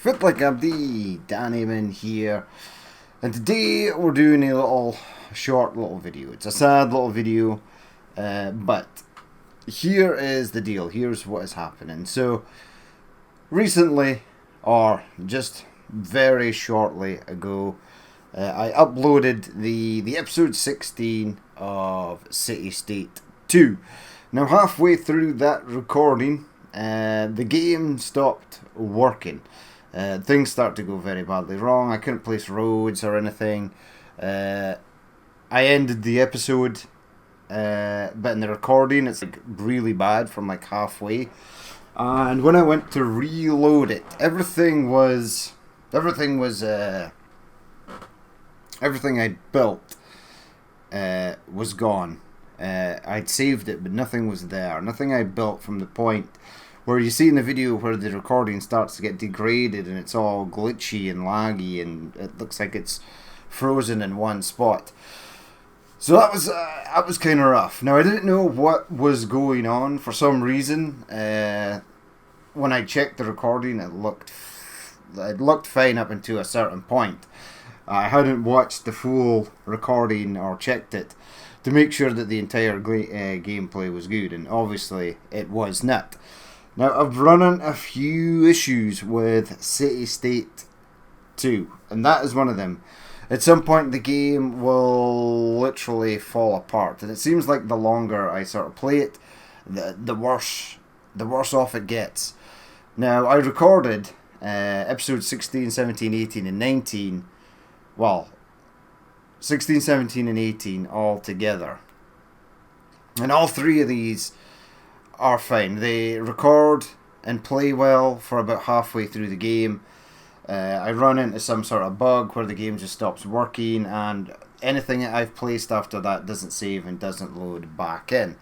Fit like Abdi, Dannyman here, and today we're doing a short little video. It's a sad little video, but here is the deal. Here's what is happening. So, recently, or just very shortly ago, I uploaded the episode 16 of City State 2. Now, halfway through that recording, the game stopped working. Things start to go very badly wrong. I couldn't place roads or anything. I ended the episode, but in the recording, it's like really bad from like halfway. And when I went to reload it, everything I'd built was gone. I'd saved it, but nothing was there. Nothing I built from the point where you see in the video where the recording starts to get degraded and it's all glitchy and laggy and it looks like it's frozen in one spot. So that was kind of rough. Now, I didn't know what was going on for some reason. When I checked the recording, it looked fine up until a certain point. I hadn't watched the full recording or checked it to make sure that the entire gameplay was good, and obviously it was not. Now, I've run into a few issues with City State 2, and that is one of them. At some point, the game will literally fall apart, and it seems like the longer I sort of play it, the worse off it gets. Now, I recorded episodes 16, 17, 18, and 19, well, 16, 17, and 18 all together. And all three of these are fine. They record and play well for about halfway through the game. I run into some sort of bug where the game just stops working, and anything that I've placed after that doesn't save and doesn't load back in.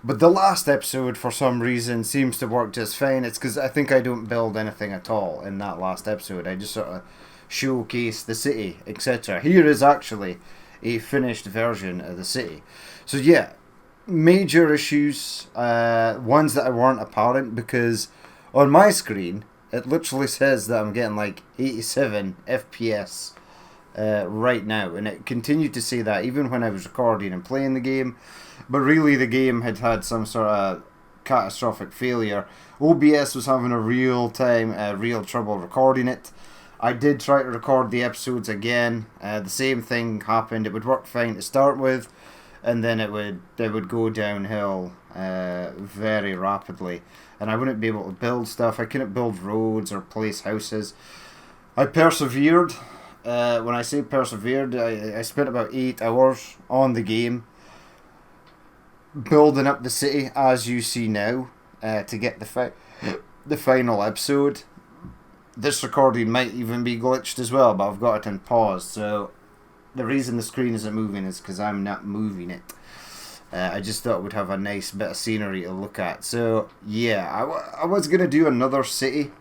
But the last episode, for some reason, seems to work just fine. It's because I think I don't build anything at all in that last episode. I just sort of showcase the city, etc. Here is actually a finished version of the city. So yeah, major issues, ones that weren't apparent, because on my screen it literally says that I'm getting like 87 FPS right now, and it continued to say that even when I was recording and playing the game. But really, the game had some sort of catastrophic failure. OBS was having a real trouble recording it. I did try to record the episodes again. The same thing happened. It would work fine to start with, and then it would go downhill very rapidly, and I wouldn't be able to build stuff. I couldn't build roads or place houses. I persevered. When I say persevered, I spent about 8 hours on the game, building up the city as you see now, to get the final episode. This recording might even be glitched as well, but I've got it in pause, so the reason the screen isn't moving is because I'm not moving it. I just thought it would have a nice bit of scenery to look at. So yeah, I was going to do another city.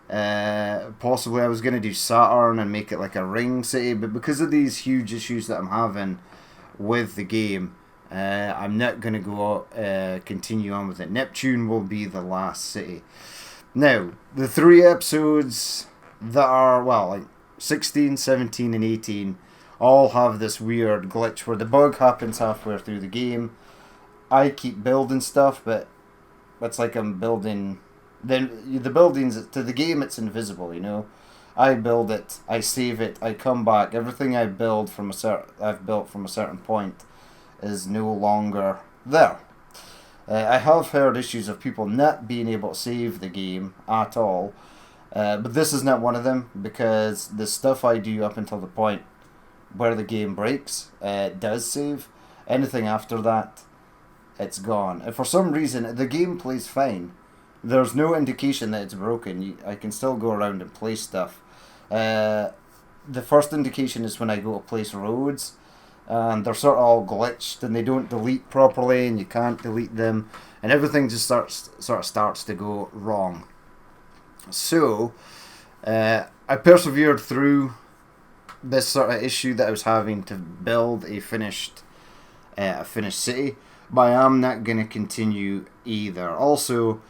Possibly I was going to do Saturn and make it like a ring city, but because of these huge issues that I'm having with the game, I'm not going to continue on with it. Neptune will be the last city. Now, the 3 episodes that are, well, like 16, 17, and 18 all have this weird glitch where the bug happens halfway through the game. I keep building stuff, but it's like I'm building. Then the buildings to the game, it's invisible. You know, I build it, I save it, I come back. Everything I've built from a certain point is no longer there. I have heard issues of people not being able to save the game at all, but this is not one of them, because the stuff I do up until the point where the game breaks does save. Anything after that, it's gone. And for some reason, the game plays fine. There's no indication that it's broken. I can still go around and place stuff. The first indication is when I go to place roads, and they're sort of all glitched and they don't delete properly, and you can't delete them, and everything just starts to go wrong. So I persevered through this sort of issue that I was having to build a finished city, but I am not going to continue either. Also,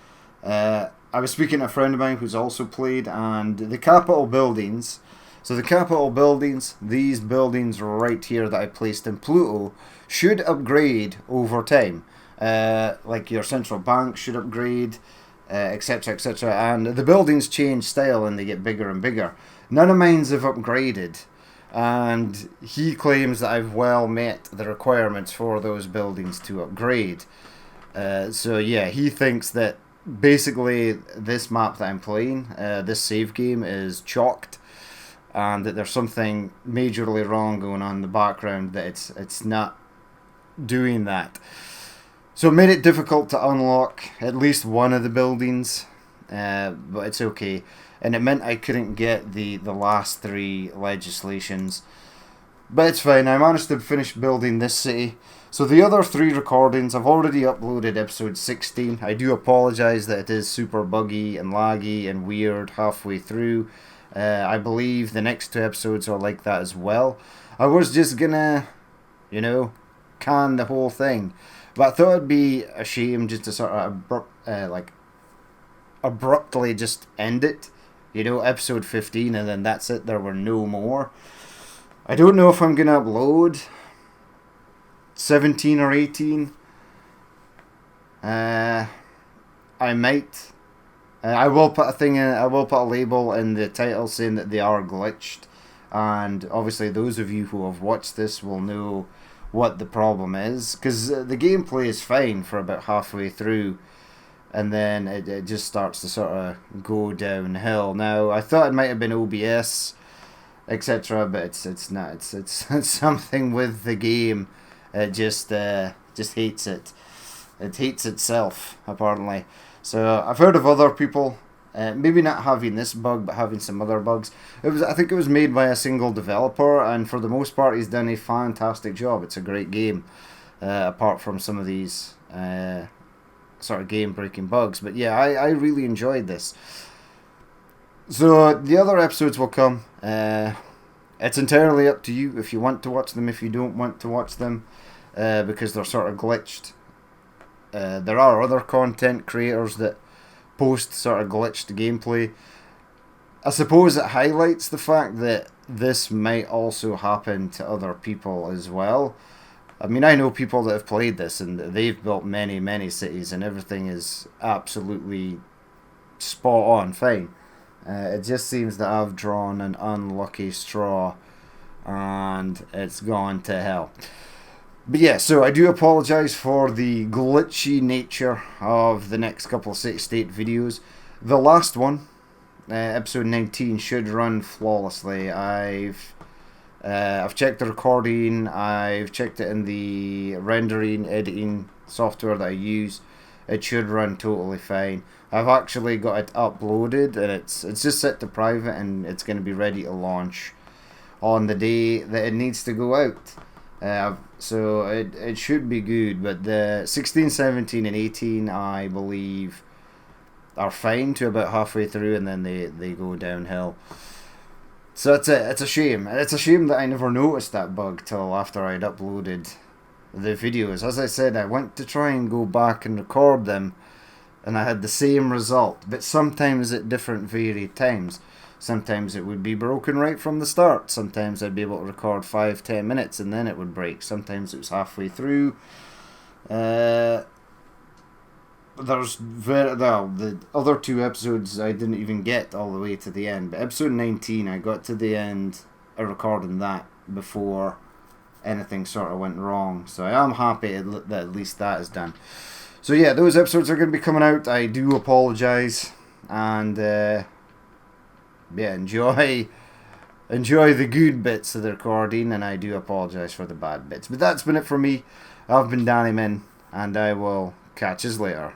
I was speaking to a friend of mine who's also played, and the Capitol buildings. So the Capitol buildings, these buildings right here that I placed in Pluto, should upgrade over time. Like your central bank should upgrade, etc., etc. And the buildings change style and they get bigger and bigger. None of mine's have upgraded, and he claims that I've well met the requirements for those buildings to upgrade. So yeah, he thinks that basically this map that I'm playing, this save game, is chalked, and that there's something majorly wrong going on in the background, that it's not doing that. So it made it difficult to unlock at least one of the buildings, but it's okay. And it meant I couldn't get the last three legislations. But it's fine, I managed to finish building this city. So the other three recordings, I've already uploaded episode 16. I do apologise that it is super buggy and laggy and weird halfway through. I believe the next two episodes are like that as well. I was just gonna, can the whole thing. But I thought it'd be a shame just to sort of abruptly just end it. Episode 15 and then that's it, there were no more. I don't know if I'm going to upload 17 or 18. I might. I will put a thing in. I will put a label in the title saying that they are glitched, and obviously those of you who have watched this will know what the problem is, because the gameplay is fine for about halfway through, and then it just starts to sort of go downhill. Now I thought it might have been OBS, etc., but it's not. It's something with the game. It just hates it. It hates itself, apparently. So I've heard of other people, maybe not having this bug, but having some other bugs. I think it was made by a single developer, and for the most part, he's done a fantastic job. It's a great game, apart from some of these sort of game-breaking bugs. But yeah, I really enjoyed this. So the other episodes will come. It's entirely up to you if you want to watch them, if you don't want to watch them, because they're sort of glitched. There are other content creators that post sort of glitched gameplay. I suppose it highlights the fact that this might also happen to other people as well. I mean, I know people that have played this and they've built many, many cities and everything is absolutely spot on fine. It just seems that I've drawn an unlucky straw and it's gone to hell. But yeah, so I do apologise for the glitchy nature of the next couple of City State videos. The last one, episode 19, should run flawlessly. I've checked the recording, I've checked it in the rendering, editing software that I use. It should run totally fine. I've actually got it uploaded and it's just set to private and it's going to be ready to launch on the day that it needs to go out. So it should be good, but the 16, 17 and 18 I believe are fine to about halfway through and then they go downhill. So it's a shame. It's a shame that I never noticed that bug till after I'd uploaded the videos. As I said, I went to try and go back and record them and I had the same result, but sometimes at different varied times. Sometimes it would be broken right from the start. Sometimes I'd be able to record 5-10 minutes and then it would break. Sometimes it was halfway through. The other two episodes I didn't even get all the way to the end. But episode 19, I got to the end of recording that before anything sort of went wrong. So I am happy that at least that is done. So yeah, those episodes are going to be coming out. I do apologise. And yeah, enjoy the good bits of the recording, and I do apologise for the bad bits. But that's been it for me. I've been Danny Min, and I will catch us later.